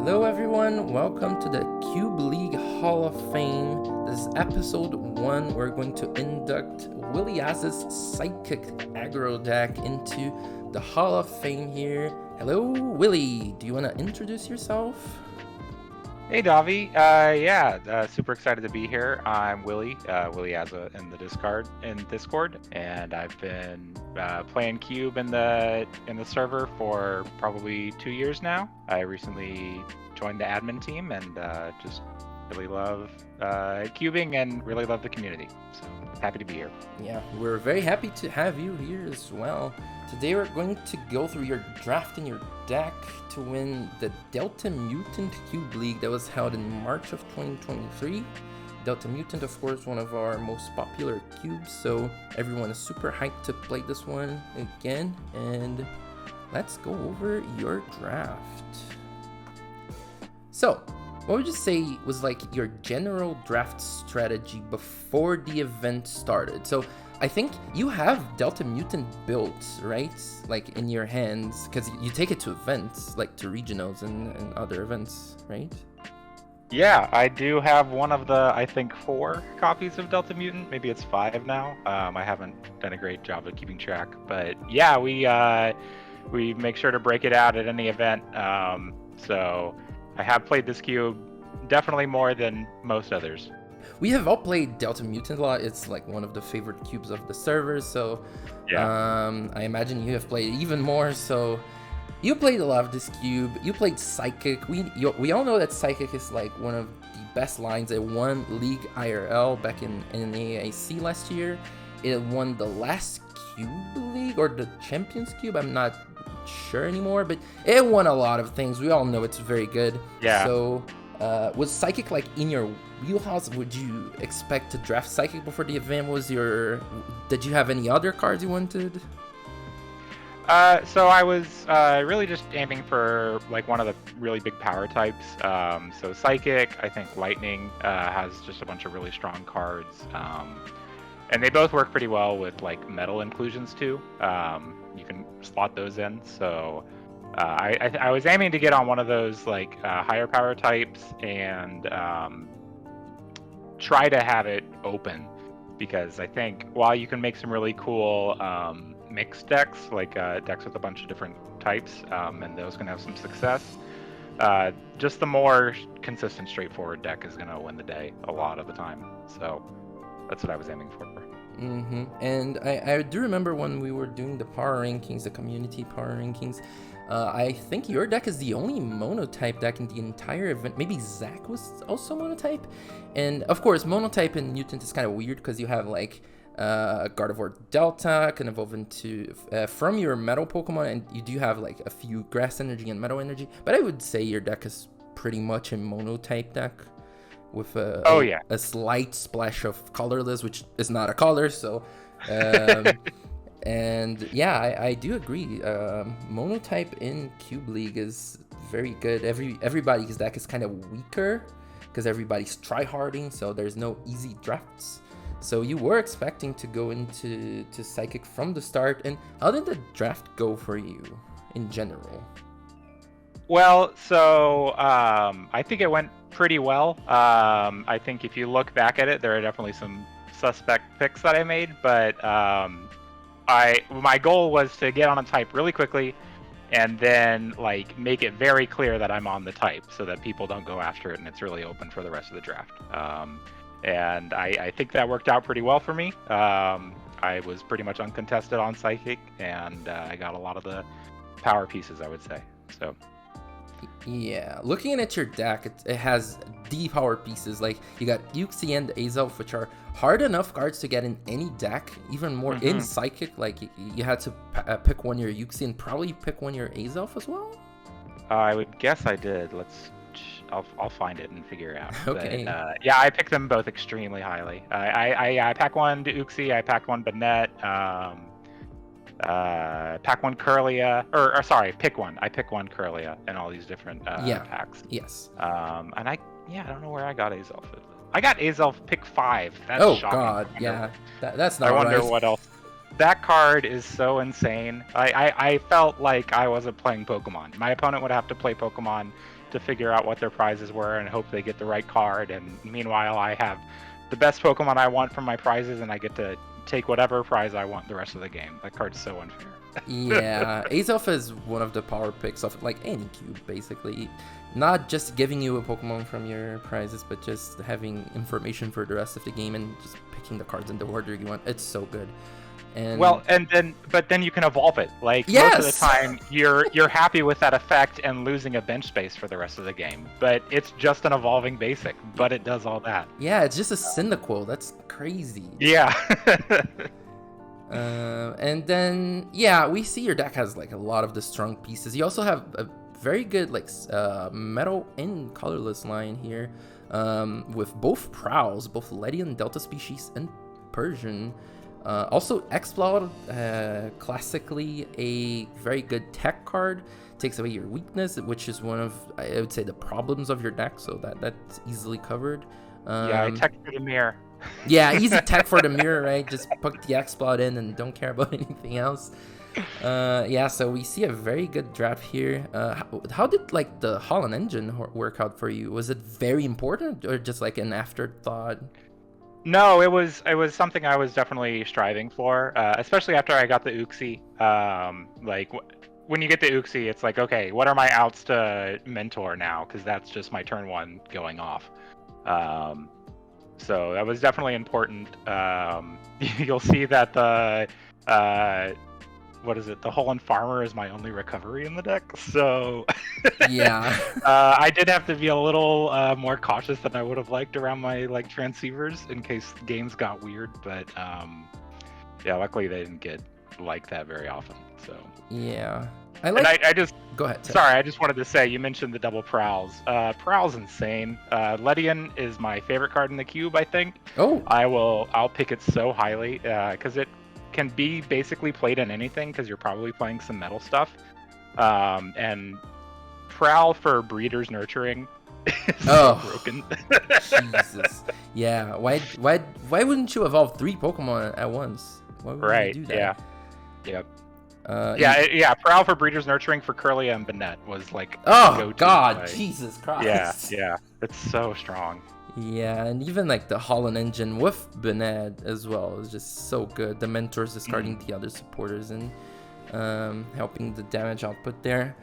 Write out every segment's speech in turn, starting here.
Hello everyone, welcome to the Cube League Hall of Fame. This is episode 1. We're going to induct Willyazaa's Psychic Aggro deck into the Hall of Fame here. Hello Willy, do you want to introduce yourself? Hey Davi, super excited to be here. I'm Willy, Willyazaa in the Discord, and I've been playing Cube in the server for probably 2 years now. I recently joined the admin team and just really love cubing and really love the community. So happy to be here. Yeah, we're very happy to have you here as well. Today we're going to go through your draft and your deck to win the Delta Mutant Cube League that was held in March of 2023. Delta Mutant, of course, one of our most popular cubes, so everyone is super hyped to play this one again. And let's go over your draft. So, what would you say was like your general draft strategy before the event started? So I think you have Delta Mutant built, right? Like in your hands, because you take it to events, like to regionals and other events, right? Yeah, I do have one of the, I think, 4 copies of Delta Mutant. Maybe it's 5 now. I haven't done a great job of keeping track, but yeah, we make sure to break it out at any event. So I have played this cube definitely more than most others. We have all played Delta Mutant a lot. It's like one of the favorite cubes of the servers, so yeah. I imagine you have played even more. So you played a lot of this cube. You played Psychic. We all know that Psychic is like one of the best lines. It won League IRL back in AAC last year. It won the last Cube League or the Champions Cube. I'm not sure anymore, but it won a lot of things. We all know it's very good. Yeah. So was Psychic like in your wheelhouse? Would you expect to draft Psychic before the event? Did you have any other cards you wanted? So I was really just aiming for like one of the really big power types. So Psychic, I think Lightning has just a bunch of really strong cards. And they both work pretty well with like metal inclusions too. You can slot those in. So I was aiming to get on one of those like higher power types and try to have it open, because I think while you can make some really cool mixed decks, like decks with a bunch of different types, and those can have some success, just the more consistent, straightforward deck is going to win the day a lot of the time. So that's what I was aiming for. Mm-hmm. And I do remember when we were doing the power rankings, the community power rankings, I think your deck is the only monotype deck in the entire event. Maybe Zach was also monotype. And of course, monotype in Mutant is kind of weird because you have like Gardevoir Delta can evolve into from your metal Pokemon, and you do have like a few grass energy and metal energy. But I would say your deck is pretty much a monotype deck with a slight splash of colorless, which is not a color. So and yeah, I do agree. Monotype in Cube League is very good. Everybody's deck is kind of weaker because everybody's tryharding, so there's no easy drafts. So you were expecting to go into Psychic from the start. And how did the draft go for you in general? Well, so I think it went pretty well. I think if you look back at it, there are definitely some suspect picks that I made, but my goal was to get on a type really quickly and then like make it very clear that I'm on the type so that people don't go after it and it's really open for the rest of the draft. And I think that worked out pretty well for me. I was pretty much uncontested on Psychic, and I got a lot of the power pieces, I would say. So yeah, looking at your deck, it has D power pieces. Like you got Uxie and Azelf, which are hard enough cards to get in any deck, even more in Psychic. Like you had to pick one your Uxie and probably pick one your Azelf as well. I would guess I did. I'll find it and figure it out. Okay. But, yeah, I picked them both extremely highly. I pack one to Uxie, I packed one Banette, pack one Curlia, or sorry, pick one. I pick one Curlia in all these different packs. Yes. And I don't know where I got Azelf. I got Azelf pick 5. That's shocking. Oh god, yeah. That's not I wonder right. what else. That card is so insane. I felt like I wasn't playing Pokemon. My opponent would have to play Pokemon to figure out what their prizes were and hope they get the right card. And meanwhile, I have the best Pokemon I want from my prizes, and I get to take whatever prize I want the rest of the game. That card's so unfair. Yeah, Azelf is one of the power picks of like any cube, basically. Not just giving you a Pokemon from your prizes, but just having information for the rest of the game and just picking the cards in the order you want. It's so good. And well, but then you can evolve it. Like yes! most of the time, you're happy with that effect and losing a bench space for the rest of the game. But it's just an evolving basic, but it does all that. Yeah, it's just a Cyndaquil. That's crazy. Yeah. And then yeah, we see your deck has like a lot of the strong pieces. You also have a very good like metal and colorless line here, with both Prowls, both Ledian Delta species and Persian. Also Exploud, classically a very good tech card, takes away your weakness, which is one of, I would say, the problems of your deck, so that's easily covered. Yeah, I tech for the mirror. Yeah, easy tech for the mirror, right? Just put the Exploud in and don't care about anything else. Yeah, so we see a very good draft here. How did like the Holland Engine work out for you? Was it very important or just like an afterthought? No, it was something I was definitely striving for, especially after I got the Uxie. When you get the Uxie, it's like, okay, what are my outs to mentor now? Because that's just my turn one going off. So that was definitely important. You'll see that the the Holland Farmer is my only recovery in the deck. So yeah, I did have to be a little more cautious than I would have liked around my like transceivers in case games got weird. But yeah, luckily they didn't get like that very often. So yeah, I just go ahead. Sorry, I just wanted to say you mentioned the double Prowls. Prowl's insane. Ledian is my favorite card in the cube. I think. Oh, I'll pick it so highly because it can be basically played in anything because you're probably playing some metal stuff. And Prowl for Breeder's Nurturing is so broken. Jesus. Yeah. Why wouldn't you evolve 3 Pokemon at once? Why would you do that? Yeah. Yep. Yeah. Prowl for Breeder's Nurturing for Kirlia and Banette was like. Oh God, Jesus Christ. Yeah. It's so strong. Yeah, and even like the Holland Engine with Banette as well is just so good. The mentors discarding the other supporters and helping the damage output there.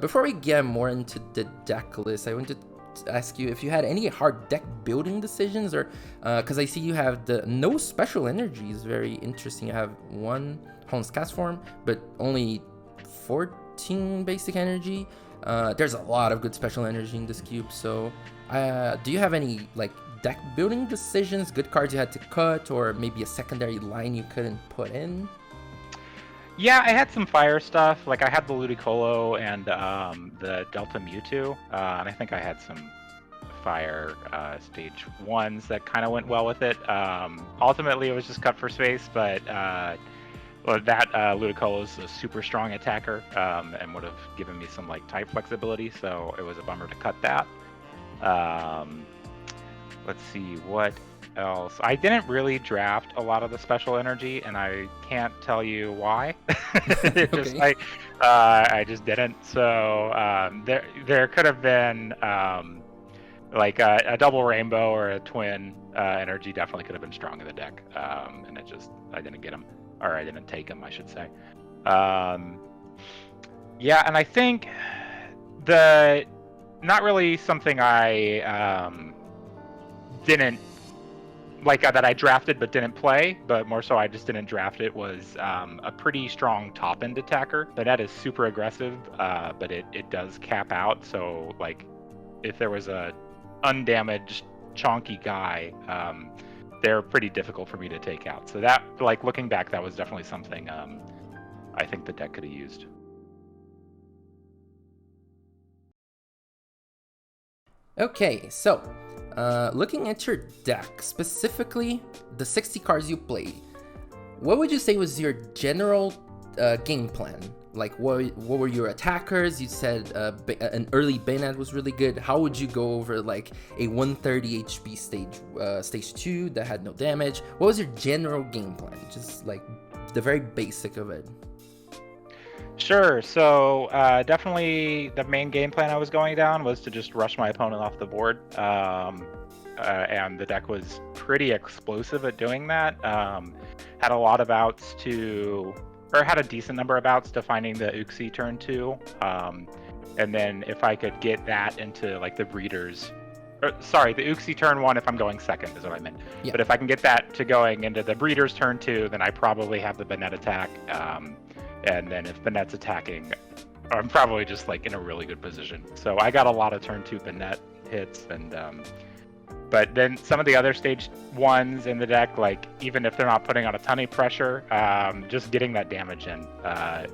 Before we get more into the deck list, I wanted to ask you if you had any hard deck building decisions, or because I see you have the no special energy is very interesting. You have 1 Holland's Cast Form, but only 14 basic energy. There's a lot of good special energy in this cube, so do you have any like deck building decisions, good cards you had to cut, or maybe a secondary line you couldn't put in? Yeah, I had some fire stuff. Like I had the Ludicolo and the Delta Mewtwo, and I think I had some fire stage 1s that kind of went well with it. Ultimately, it was just cut for space, but that Ludicolo is a super strong attacker and would have given me some like type flexibility, so it was a bummer to cut that. Let's see what else. I didn't really draft a lot of the special energy, and I can't tell you why. I just didn't. So there could have been like a double rainbow or a twin energy definitely could have been strong in the deck, and I didn't get them, or I didn't take them, I should say. Yeah, and I think not really something I didn't like that I drafted but didn't play, but more so I just didn't draft it, was a pretty strong top end attacker. That is super aggressive, but it does cap out. So like if there was a undamaged chonky guy, they're pretty difficult for me to take out. So that, like looking back, that was definitely something I think the deck could have used. Okay, so looking at your deck, specifically the 60 cards you played, what would you say was your general game plan? Like, what were your attackers? You said an early Banette was really good. How would you go over like a 130 HP stage 2 that had no damage? What was your general game plan? Just like the very basic of it. Sure. So definitely the main game plan I was going down was to just rush my opponent off the board. And the deck was pretty explosive at doing that. Had a lot of outs had a decent number of outs to finding the Uxie turn 2. And then if I could get that into like the breeders, the Uxie turn 1 if I'm going second is what I meant. Yeah. But if I can get that to going into the breeders turn 2, then I probably have the Bennett attack. And then if Bennett's attacking, I'm probably just like in a really good position. So I got a lot of turn 2 Bennett hits, and but then some of the other stage 1s in the deck, like even if they're not putting on a ton of pressure, just getting that damage in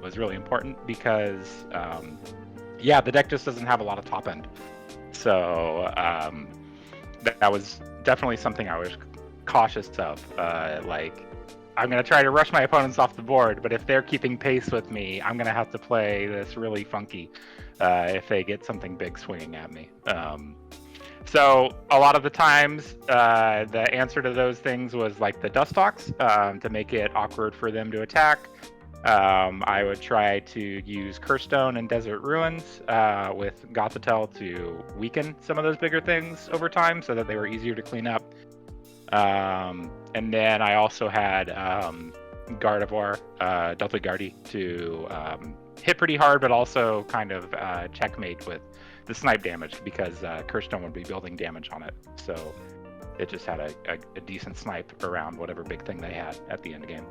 was really important because the deck just doesn't have a lot of top end. So that was definitely something I was cautious of. I'm going to try to rush my opponents off the board, but if they're keeping pace with me, I'm going to have to play this really funky if they get something big swinging at me. So a lot of the times, the answer to those things was like the Dustox to make it awkward for them to attack. I would try to use Curstone and Desert Ruins with Gothitelle to weaken some of those bigger things over time so that they were easier to clean up. And then I also had Gardevoir, Delta Guardi to hit pretty hard, but also kind of checkmate with the snipe damage because Kirstone would be building damage on it. So it just had a decent snipe around whatever big thing they had at the end of the game.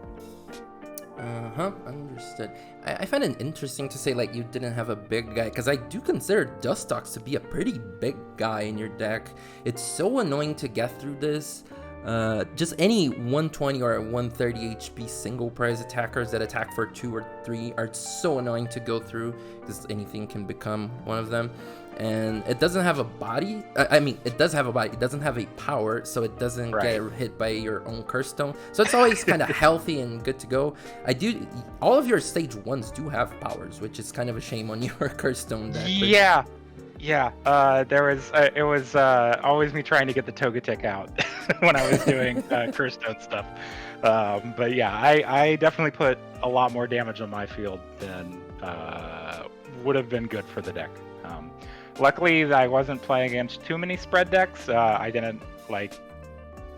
Understood. I find it interesting to say like you didn't have a big guy, because I do consider Dustox to be a pretty big guy in your deck. It's so annoying to get through this. Just any 120 or 130 HP single prize attackers that attack for 2 or 3 are so annoying to go through because anything can become one of them. And it doesn't have a body. It does have a body. It doesn't have a power, so it doesn't get hit by your own curse stone. So it's always kind of healthy and good to go. All of your stage 1s do have powers, which is kind of a shame on your curse stone deck. Yeah. It was always me trying to get the Togetic out when I was doing curse stone stuff. But yeah, I definitely put a lot more damage on my field than would have been good for the deck. Luckily, I wasn't playing against too many spread decks. I didn't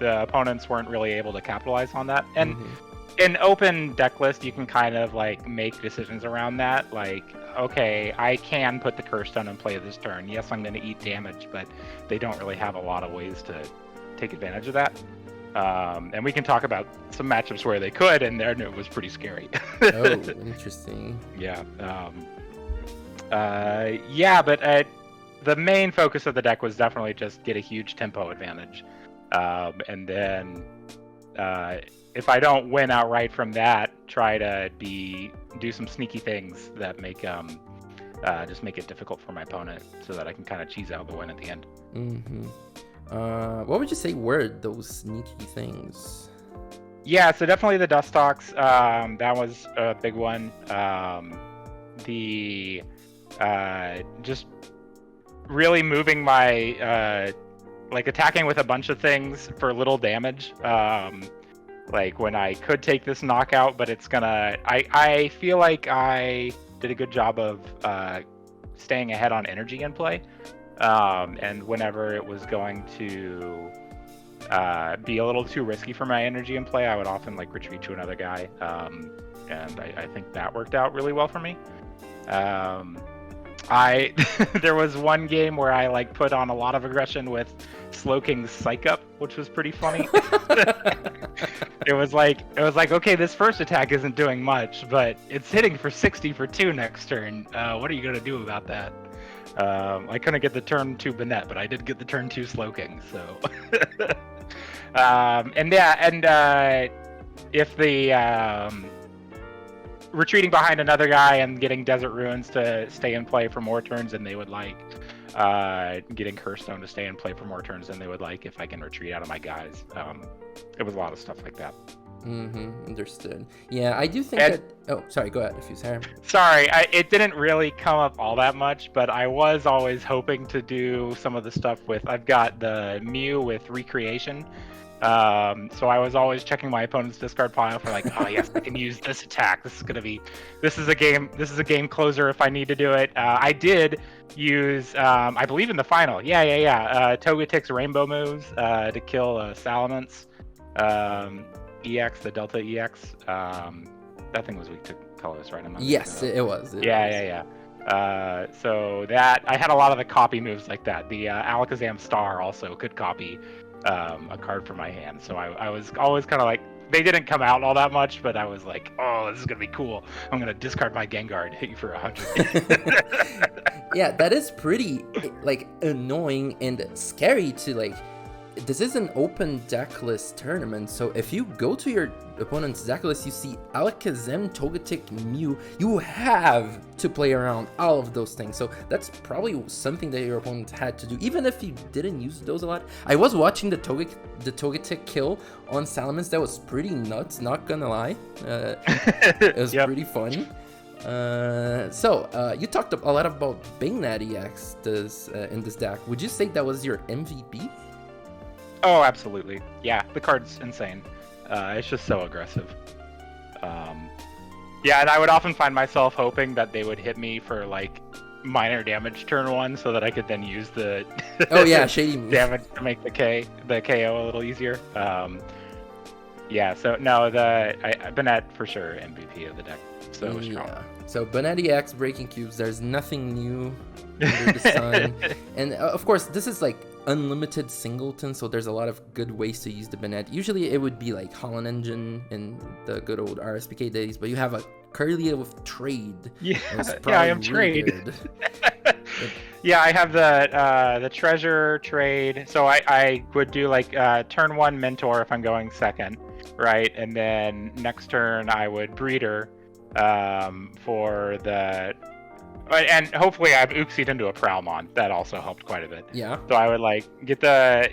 the opponents weren't really able to capitalize on that. And in open deck list, you can kind of make decisions around that. Okay, I can put the curse stone and play this turn. Yes, I'm going to eat damage, but they don't really have a lot of ways to take advantage of that. And we can talk about some matchups where they could, and there it was pretty scary. Oh, interesting. Yeah. But the main focus of the deck was definitely just get a huge tempo advantage. And then if I don't win outright from that, try to do some sneaky things that make just make it difficult for my opponent so that I can kind of cheese out the win at the end. What would you say were those sneaky things? Yeah, so definitely the Dustox. That was a big one. Just really moving my attacking with a bunch of things for little damage. When I could take this knockout, but it's gonna. I feel like I did a good job of staying ahead on energy in play, and whenever it was going to be a little too risky for my energy in play, I would often retreat to another guy, and I think that worked out really well for me. There was one game where I put on a lot of aggression with Slowking's Psych Up, which was pretty funny. It was like, okay, this first attack isn't doing much, but it's hitting for 60 for 2 next turn. What are you gonna do about that? I couldn't get the turn 2 Bennett, but I did get the turn 2 Slowking, so. If the retreating behind another guy and getting Desert Ruins to stay in play for more turns than they would like, getting Curstone to stay in play for more turns than they would like if I can retreat out of my guys. It was a lot of stuff like that. Understood. Yeah, I do think that... Oh, sorry, go ahead, if you say. Sorry, it didn't really come up all that much, but I was always hoping to do some of the stuff with... I've got the Mew with Recreation, So I was always checking my opponent's discard pile for like, oh yes, I can use this attack. This is a game closer if I need to do it. I did use, I believe in the final, Togetic's rainbow moves to kill Salamence, EX, the Delta EX. That thing was weak to colors, right? Yes, it was. So that I had a lot of the copy moves like that. The Alakazam Star also could copy a card from my hand. So I was always kind of like, they didn't come out all that much, but I was like, oh, this is gonna be cool. I'm gonna discard my Gengar and hit you for 100. Yeah, that is pretty like annoying and scary to like. This is an open deck list tournament, so if you go to your opponent's deck list, you see Alakazam, Togetic, Mew, you have to play around all of those things. So that's probably something that your opponent had to do, even if you didn't use those a lot. I was watching the Togetic kill on Salamence. That was pretty nuts, not gonna lie. It was pretty funny. So you talked a lot about Bangnat EX in this deck. Would you say that was your MVP? Oh, absolutely. Yeah, the card's insane. It's just so aggressive. Yeah, and I would often find myself hoping that they would hit me for like minor damage turn one, so that I could then use the shady move damage to make the KO a little easier. Yeah, so no, Banette for sure MVP of the deck. So strong. So Banette EX breaking cubes. There's nothing new under the sun, and of course this is like unlimited singleton, so there's a lot of good ways to use the Banette. Usually it would be like Holland Engine in the good old RSPK days, but you have a Kirlia with trade. Yeah, I am really trade. Yeah, I have the treasure trade. So I would do like turn one mentor if I'm going second, right? And then next turn I would breeder for the. And hopefully I've Uxied into a Prowlmon. That also helped quite a bit. Yeah. So I would like get the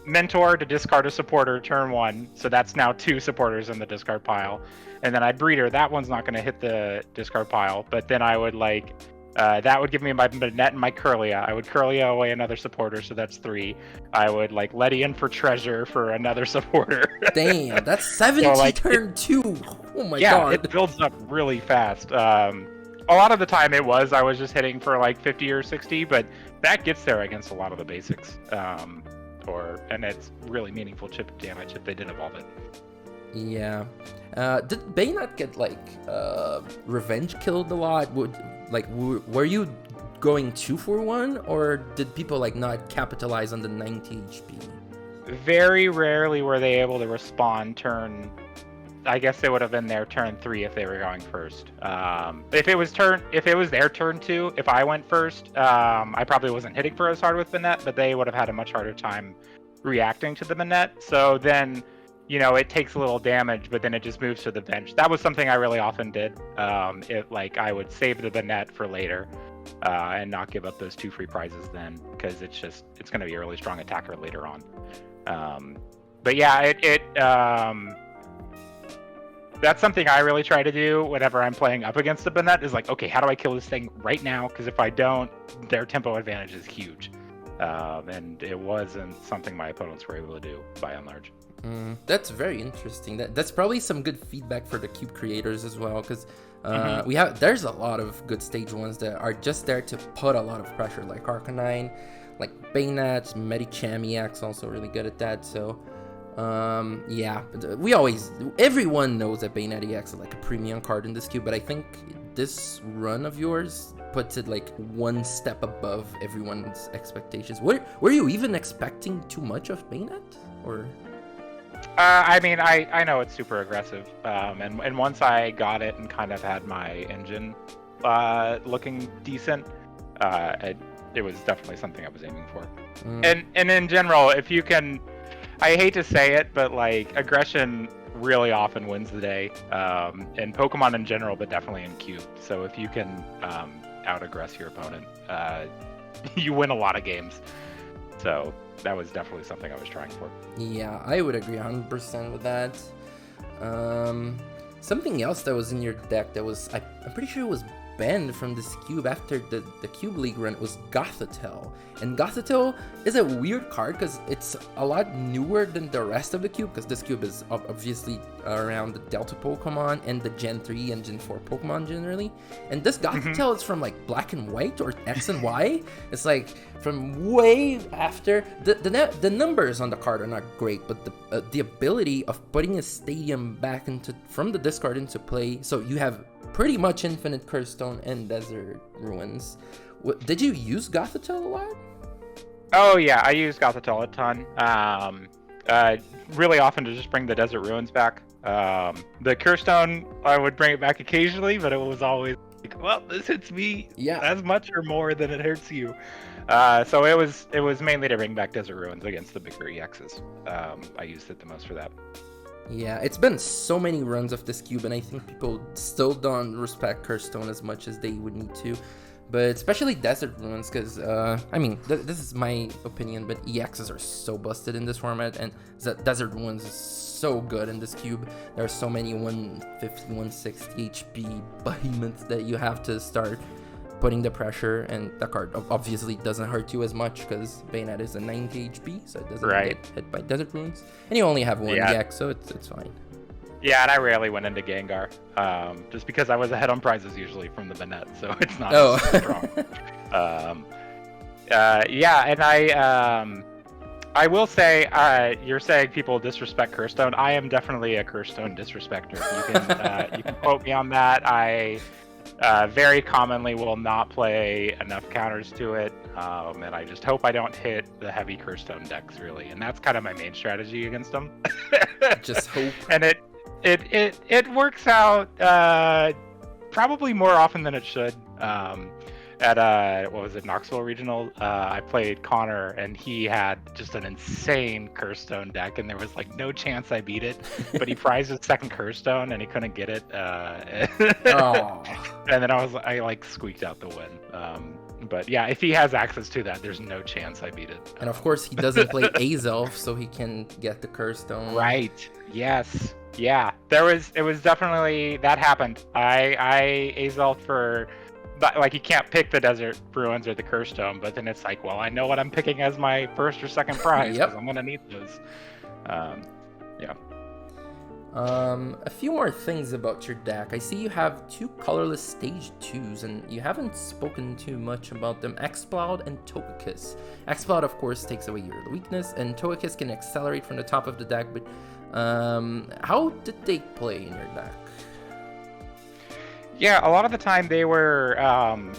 mentor to discard a supporter turn one. So that's now 2 supporters in the discard pile. And then I'd breeder. That one's not going to hit the discard pile. But then I would like that would give me my Banette and my Kirlia. I would Kirlia away another supporter, so that's 3. I would like Ledian for treasure for another supporter. Damn, that's 70 so, turn 2. Oh my god. Yeah, it builds up really fast. A lot of the time I was just hitting for like 50 or 60, but that gets there against a lot of the basics. And it's really meaningful chip damage if they did evolve it. Yeah. Did Banette get like revenge killed a lot? Were you going 2 for 1, or did people like not capitalize on the 90 HP? Very rarely were they able to respond turn. I guess it would have been their turn 3 if they were going first. If it was their turn 2, if I went first, I probably wasn't hitting for as hard with Banette, but they would have had a much harder time reacting to the Banette. So then, it takes a little damage, but then it just moves to the bench. That was something I really often did. I would save the Banette for later, and not give up those 2 free prizes then, because it's going to be a really strong attacker later on. But yeah, that's something I really try to do whenever I'm playing up against the Banette, is like, okay, how do I kill this thing right now? Because if I don't, their tempo advantage is huge. And it wasn't something my opponents were able to do, by and large. That's very interesting. That's probably some good feedback for the cube creators as well, because there's a lot of good stage ones that are just there to put a lot of pressure, like Arcanine, like Banette, Medicham EX also really good at that. So everyone knows that Banette EX is like a premium card in this cube, but I think this run of yours puts it like one step above everyone's expectations. Were you even expecting too much of Banette, or? I know it's super aggressive, and once I got it and kind of had my engine looking decent, it was definitely something I was aiming for. And in general, if you can, I hate to say it, but like aggression really often wins the day, in Pokemon in general, but definitely in Cube. So if you can out-aggress your opponent, you win a lot of games. So that was definitely something I was trying for. Yeah, I would agree 100% with that. Something else that was in your deck that was, I'm pretty sure it was banned from this cube after the Cube League run was Gothitelle. And Gothitelle is a weird card because it's a lot newer than the rest of the cube, because this cube is obviously around the Delta Pokemon and the Gen 3 and Gen 4 Pokemon generally. And this Gothitelle is from like Black and White or X and Y. It's like from way after. The numbers on the card are not great, but the ability of putting a stadium back from the discard into play, so you have pretty much infinite Curse Stone and Desert Ruins. Did you use Gothitelle a lot? Oh yeah, I use Gothitelle a ton. Really often to just bring the Desert Ruins back. The Curse Stone, I would bring it back occasionally, but it was always like, well, this hits me as much or more than it hurts you. So it was mainly to bring back Desert Ruins against the bigger EXs. I used it the most for that. Yeah, it's been so many runs of this cube, and I think people still don't respect Curse Stone as much as they would need to. But especially Desert Ruins, because, this is my opinion, but EXs are so busted in this format, and Desert Ruins is so good in this cube. There are so many 150, 160 HP behemoths that you have to start putting the pressure, and the card obviously doesn't hurt you as much because Bayonet is a 90 HP, so it doesn't get hit by Desert Ruins. And you only have one EX, so it's fine. Yeah, and I rarely went into Gengar, just because I was ahead on prizes usually from the Bayonet, so it's not as strong. And I will say, you're saying people disrespect Curse Stone. I am definitely a Curse Stone disrespecter. You can quote me on that. I very commonly will not play enough counters to it, and I just hope I don't hit the heavy Curse Stone decks, really. And that's kind of my main strategy against them. Just hope. And it works out probably more often than it should. At what was it, Knoxville Regional, I played Connor, and he had just an insane Curse Stone deck, and there was like no chance I beat it. But he prized his second Curse Stone, and he couldn't get it. And then I like squeaked out the win. But yeah, if he has access to that, there's no chance I beat it. And of course, he doesn't play Azelf, so he can get the Curse Stone. Right. Yes. Yeah. It was definitely that happened. I Azelf for. But like, you can't pick the Desert Ruins or the Curse Stone, but then it's like, well, I know what I'm picking as my first or second prize, because I'm gonna need those. A few more things about your deck. I see you have 2 colorless stage 2s, and you haven't spoken too much about them: Exploud and Togekiss. Exploud, of course, takes away your weakness, and Togekiss can accelerate from the top of the deck, but how did they play in your deck? Yeah, a lot of the time they were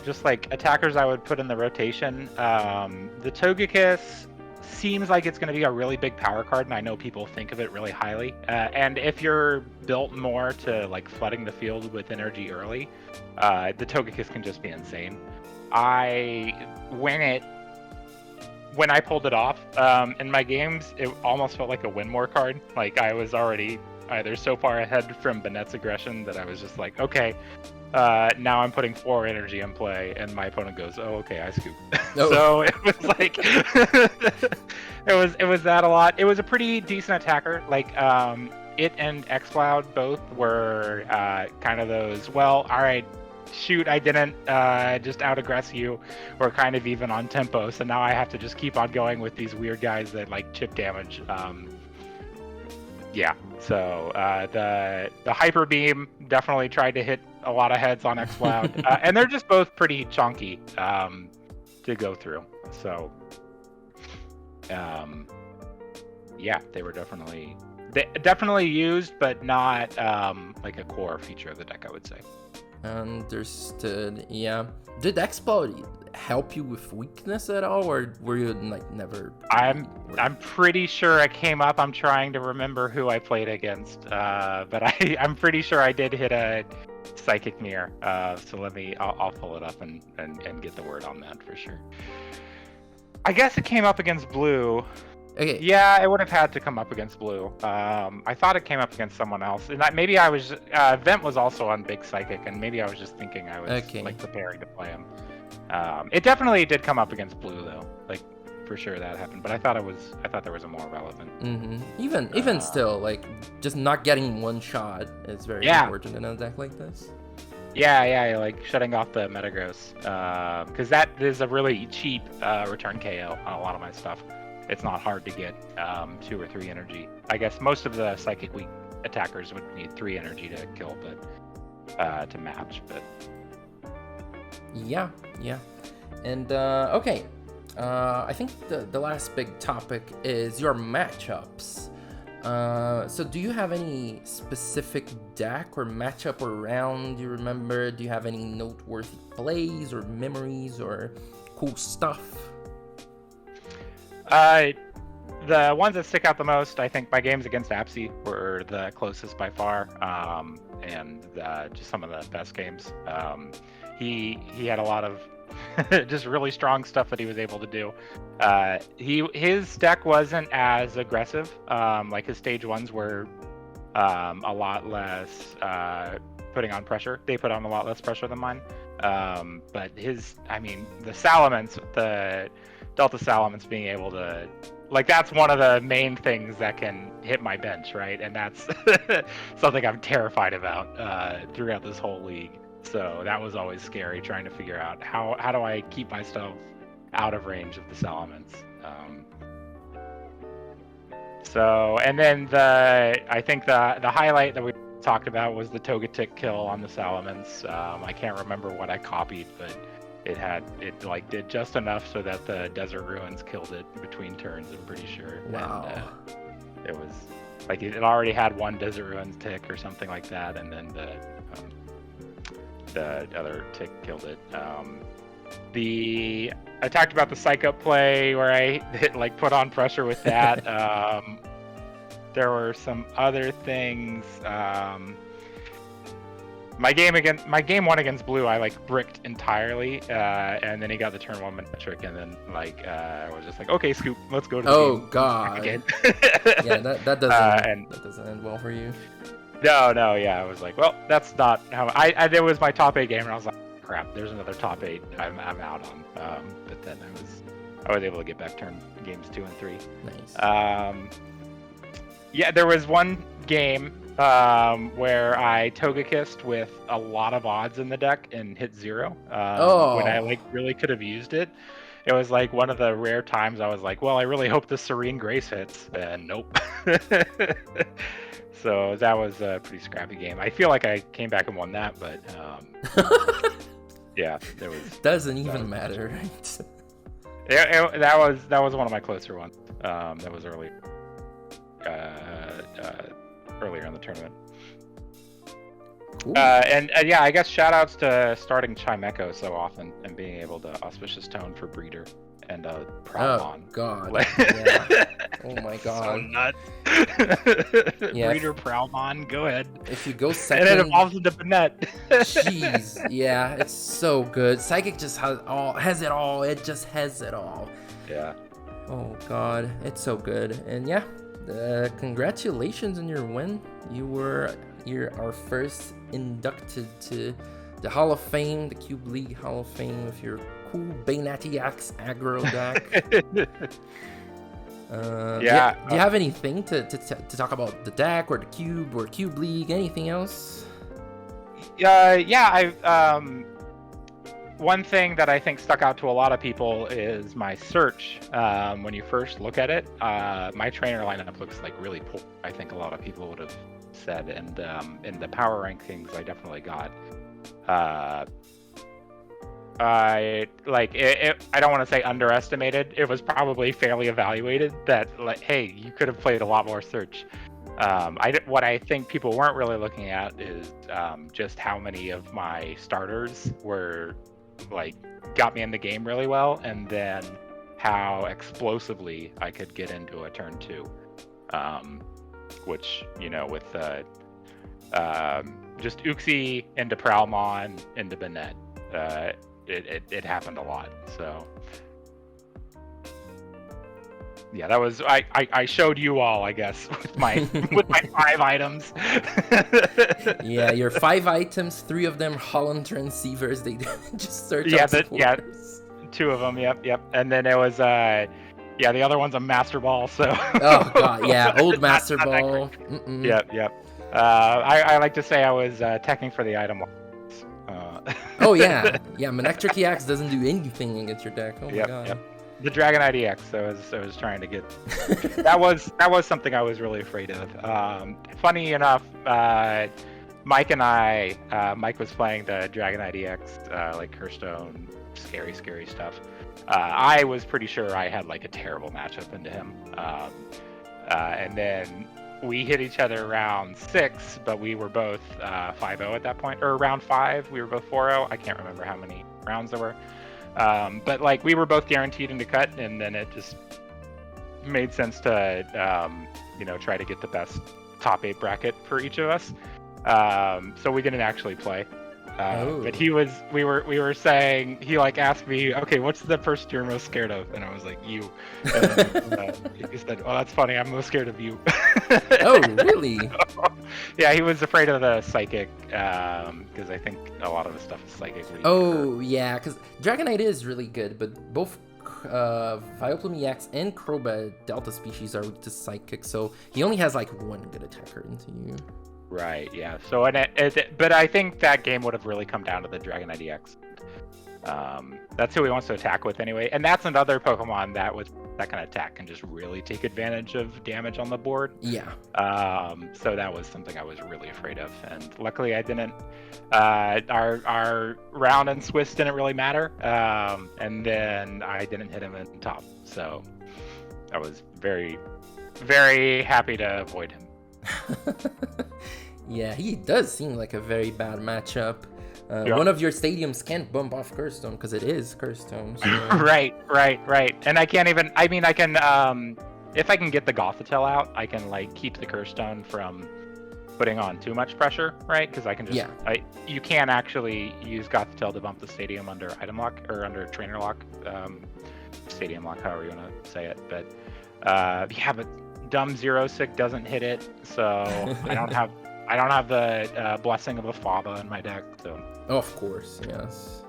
just like attackers I would put in the rotation. The Togekiss seems like it's going to be a really big power card, and I know people think of it really highly. And if you're built more to like flooding the field with energy early, the Togekiss can just be insane. When I pulled it off in my games, it almost felt like a win more card. Like, I was already either so far ahead from Banette's aggression that I was just like, okay, now I'm putting 4 energy in play, and my opponent goes, oh, okay, I scoop. So it was like, it was that a lot. It was a pretty decent attacker. Like, it and Xcloud both were kind of those, well, all right, shoot, I didn't just out-aggress you. We're kind of even on tempo, so now I have to just keep on going with these weird guys that like chip damage. Yeah, so the Hyper Beam definitely tried to hit a lot of heads on Xcloud, and they're just both pretty chunky to go through. So, yeah, they were definitely used, but not like a core feature of the deck, I would say. Understood. Yeah. Did Explode help you with weakness at all, or were you like never? I'm pretty sure I came up. I'm trying to remember who I played against, but I'm pretty sure I did hit a Psychic Mirror. So I'll pull it up and get the word on that for sure. I guess it came up against Blue. Okay. Yeah, it would have had to come up against Blue. I thought it came up against someone else, and maybe I was. Vent was also on Big Psychic, and maybe I was just thinking I was like preparing to play him. It definitely did come up against Blue though, like for sure that happened. But I thought there was a more relevant. Mm-hmm. Even still, like just not getting one shot is very important in a deck like this. Yeah, like shutting off the Metagross, because that is a really cheap return KO on a lot of my stuff. It's not hard to get 2 or 3 energy. I guess most of the Psychic weak attackers would need 3 energy to kill, but to match. But yeah. And okay, I think the last big topic is your matchups. So do you have any specific deck or matchup or round you remember? Do you have any noteworthy plays or memories or cool stuff? The ones that stick out the most, I think my games against Apsy were the closest by far, and just some of the best games. He had a lot of just really strong stuff that he was able to do. His deck wasn't as aggressive. Like his stage ones were a lot less putting on pressure. They put on a lot less pressure than mine. But the Salamence, the Delta Salamence being able to, like, that's one of the main things that can hit my bench, right? And that's something I'm terrified about throughout this whole league. So that was always scary, trying to figure out how do I keep myself out of range of the Salamence. And then I think the highlight that we talked about was the Togetic kill on the Salamence. I can't remember what I copied, but it did just enough so that the Desert Ruins killed it between turns, I'm pretty sure. Wow. And it was like it already had 1 Desert Ruins tick or something like that, and then the other tick killed it. I talked about the Psych Up play where I put on pressure with that. There were some other things. My game 1 against Blue, I bricked entirely, and then he got the turn 1 metric, and then I was just like, okay, Scoop, let's go to the game. God. Again. Yeah, that doesn't end well for you. No, yeah, I was like, well, that's not how it was my top 8 game, and I was like, crap, there's another top 8 I'm out on. But then I was able to get back turn games 2 and 3. Nice. Yeah, there was one game where I Togekissed with a lot of odds in the deck and hit 0 when I really could have used it. It was one of the rare times I was like, well, I really hope the Serene Grace hits, and nope. So that was a pretty scrappy game. I feel like I came back and won that, but yeah, it was. Doesn't even matter, right? That was one of my closer ones. That was earlier in the tournament. And yeah, I guess shout outs to starting Chimecho so often and being able to Auspicious Tone for Breeder and Proudmon. Oh god. Yeah. Oh my god. So nuts. Yeah. Breeder Proudmon, go ahead. If you go second, and it evolves into Banette. Jeez. Yeah, it's so good. Psychic just has it all. It just has it all. Yeah. Oh god, it's so good. And yeah, congratulations on your win. You're our first inducted to the Hall of Fame, the Cube League Hall of Fame, with your cool Banatiax aggro deck. Yeah. Do you have anything to talk about the deck or the Cube or Cube League? Anything else? Yeah. One thing that I think stuck out to a lot of people is my search. When you first look at it, my trainer lineup looks really poor. I think a lot of people would have said, and in the power rankings, I definitely got. I don't want to say underestimated. It was probably fairly evaluated that hey, you could have played a lot more search. What I think people weren't really looking at is just how many of my starters were got me in the game really well, and then how explosively I could get into a turn 2, which with just Uxie into Proudmon into Banette, it happened a lot. So yeah, that was I showed you all, I guess, with my 5 items. Yeah, your 5 items, 3 of them Holland Transceivers. They just search. Yeah, 2 of them. Yep. And then it was the other one's a Master Ball. So. Oh god, yeah, old Master Ball. Yep. I like to say I was teching for the item. Oh yeah, Manectric EX doesn't do anything against your deck. Oh my god. Yep. The Dragonite EX. I was trying to get. that was something I was really afraid of. Funny enough, Mike and I, Mike was playing the Dragonite EX, like Hearthstone, scary stuff. I was pretty sure I had like a terrible matchup into him, and then we hit each other round 6, but we were both 5-0 at that point, or round 5 we were both 4-0. I can't remember how many rounds there were, but like we were both guaranteed into cut, and then it just made sense to try to get the best top 8 bracket for each of us. So we didn't actually play. But we were saying, he like asked me, okay, what's the person you're most scared of? And I was like, you. And then, he said, oh, that's funny, I'm most scared of you. Oh, really? Yeah, he was afraid of the psychic, because I think a lot of the stuff is psychic. Oh, yeah, because Dragonite is really good, but both Vileplume EX and Crobat Delta species are weak to psychic, so he only has like one good attacker into you. Right, yeah. So, but I think that game would have really come down to the Dragonite EX. That's who he wants to attack with anyway. And that's another Pokemon that with second attack can just really take advantage of damage on the board. Yeah. So that was something I was really afraid of. And luckily I didn't. Our round and Swiss didn't really matter. And then I didn't hit him in top. So I was very, very happy to avoid him. Yeah, he does seem like a very bad matchup. One of your stadiums can't bump off Curse Stone because it is Curse Stone. So... right. And I can't even. I mean, I can. If I can get the Gothitelle out, I can like keep the Curse Stone from putting on too much pressure, right? Because I can just. Yeah. You can actually use Gothitelle to bump the stadium under item lock or under trainer lock, stadium lock, however you want to say it. But but dumb Zero Sick doesn't hit it, so I don't have the blessing of a Faba in my deck. So. Oh, of course, yes.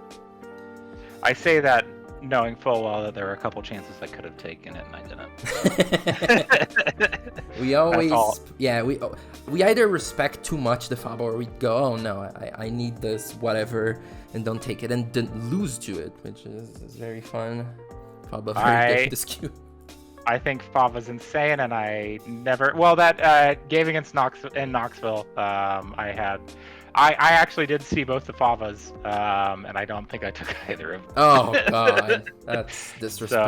I say that knowing full well that there were a couple chances I could have taken it and I didn't. We always, we either respect too much the Faba or we go, oh no, I need this, whatever, and don't take it and then lose to it, which is very fun. Faba very difficult. I think Fava's insane, and I never. Well, that game against Knoxville, I actually did see both the Favas, and I don't think I took either of them. Oh god, that's disrespect. So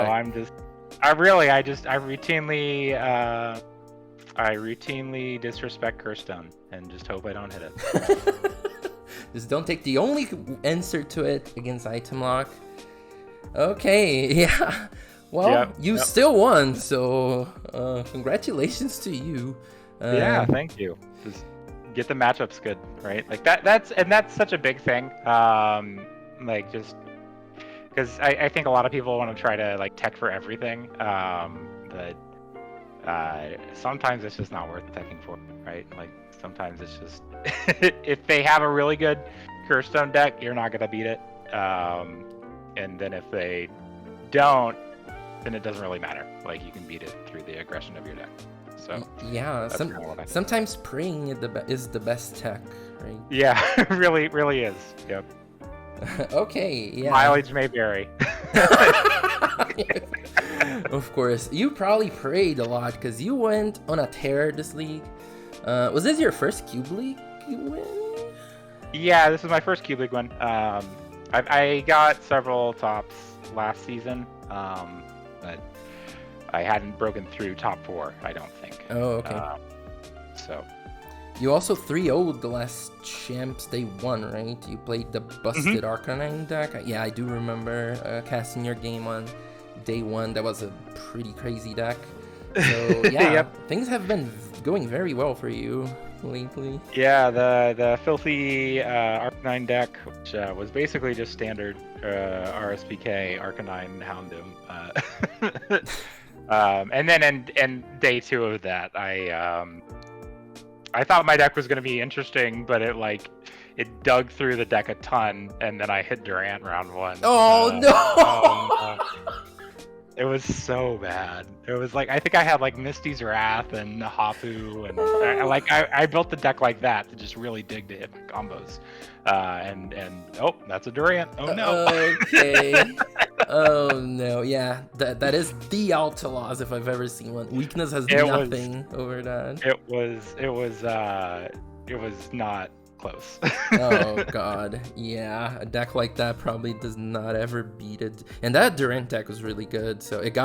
I routinely disrespect Curse Stone and just hope I don't hit it. Just don't take the only answer to it against item lock. Okay, yeah. Well, you still won, so congratulations to you. Yeah, thank you. Just get the matchups good, right? Like that's such a big thing. Like just because I think a lot of people want to try to like tech for everything, but sometimes it's just not worth teching for, right? Like sometimes it's just if they have a really good Curse Stone deck, you're not gonna beat it, and then if they don't, then it doesn't really matter. Like you can beat it through the aggression of your deck. So yeah, sometimes praying is the best tech, right? Yeah, really is. Yep. Okay. Yeah. Mileage may vary. Of course, you probably prayed a lot because you went on a tear this league. Was this your first Cube League win? Yeah, this is my first Cube League win. I got several tops last season. But I hadn't broken through top 4, I don't think. Oh, okay. So. You also 3-0'd the last champs they won, right? You played the busted Arcanine deck. Yeah, I do remember casting your game on day 1. That was a pretty crazy deck. So yeah, things have been going very well for you lately. Yeah, the filthy Arcanine deck, which was basically just standard RSPK Arcanine Houndoom. And then in day 2 of that, I thought my deck was going to be interesting, but it dug through the deck a ton, and then I hit Durant round 1. Oh no! It was so bad. It was like I think I had like Misty's Wrath and Hapu, and I built the deck like that to just really dig to hit my combos. And oh, that's a Durant. Oh no. Okay. Oh no, yeah, that is the Altalaws if I've ever seen one. Weakness has nothing over that. It was not close. Oh god, yeah, a deck like that probably does not ever beat it. And that Durant deck was really good, so it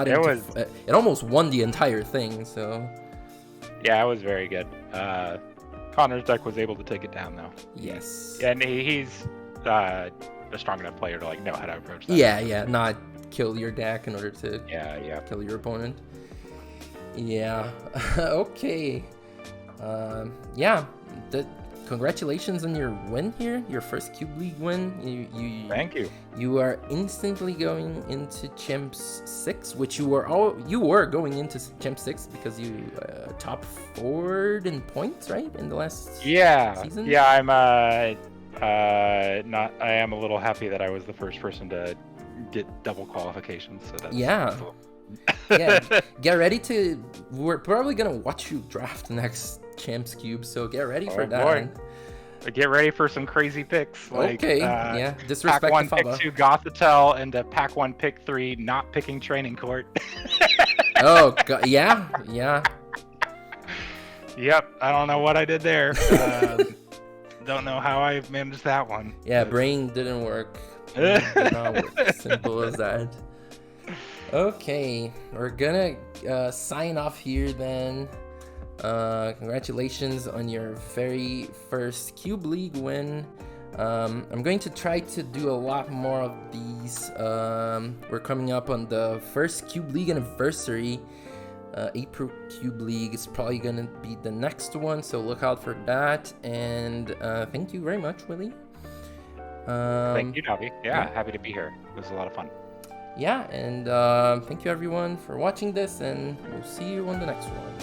almost won the entire thing. So yeah, it was very good. Connor's deck was able to take it down though. Yes. And he's a strong enough player to like know how to approach that. Yeah, not kill your deck in order to kill your opponent. Yeah. Okay. Yeah. Congratulations on your win here, your first Cube League win. Thank you. You are instantly going into Champs 6, which you were going into Champs 6 because you top 4 in points, right, in the last season? Yeah, I am a little happy that I was the first person to get double qualifications. So that's cool. Yeah, get ready to. We're probably gonna watch you draft next Champs Cube, so get ready for that. Boy. Get ready for some crazy picks. Like, disrespect Pack 1, the pick Faba. 2, Gothitelle, and Pack 1, pick 3, not picking Training Court. Oh, God, yeah. Yep, I don't know what I did there. Don't know how I managed that one. Yeah, brain didn't work. Brain did not work. Simple as that. Okay, we're gonna sign off here then. Congratulations on your very first Cube League win. I'm going to try to do a lot more of these. We're coming up on the first Cube League anniversary. April Cube League is probably gonna be the next one, so look out for that. And thank you very much, Willie. Thank you, Navi. Yeah, happy to be here. It was a lot of fun. Yeah, and thank you everyone for watching this, and we'll see you on the next one.